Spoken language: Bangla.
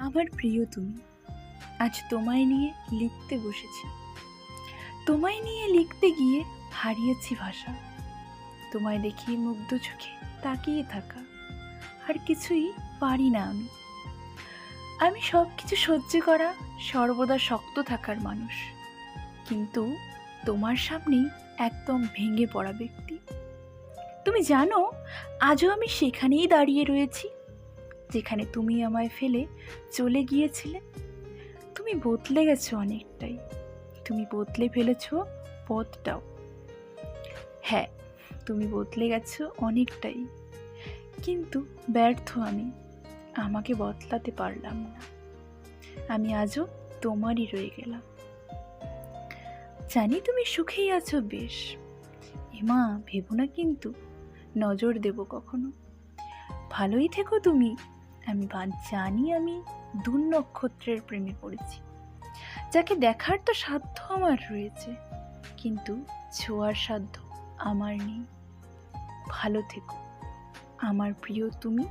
আমার প্রিয় তুমি, আজ তোমায় নিয়ে লিখতে বসেছি। তোমায় নিয়ে লিখতে গিয়ে হারিয়েছি ভাষা। তোমায় দেখিয়ে মুগ্ধ চোখে তাকিয়ে থাকা, আর কিছুই পারি না আমি। আমি সব কিছু সহ্য করা, সর্বদা শক্ত থাকার মানুষ, কিন্তু তোমার সামনেই একদম ভেঙে পড়া ব্যক্তি। তুমি জানো, আজও আমি সেখানেই দাঁড়িয়ে রয়েছি, যেখানে তুমি আমায় ফেলে চলে গিয়েছিলে। তুমি বদলে গেছো অনেকটাই, তুমি বদলে ফেলেছো পথটাও। হ্যাঁ, তুমি বদলে গেছো অনেকটাই, কিন্তু ব্যর্থ আমি, আমাকে বদলাতে পারলাম না। আমি আজও তোমারই রয়ে গেলাম। জানি তুমি সুখেই আছো বেশ, এমা ভেবো না কিন্তু নজর দেব কখনো। ভালোই থেকো তুমি। আমি জানি আমি দুর্নক্ষত্রের প্রেমে পড়েছি, যাকে দেখার তো সাধ্য আমার রয়েছে, কিন্তু ছোঁয়ার সাধ্য আমার নেই। ভালো থেকো আমার প্রিয় তুমি।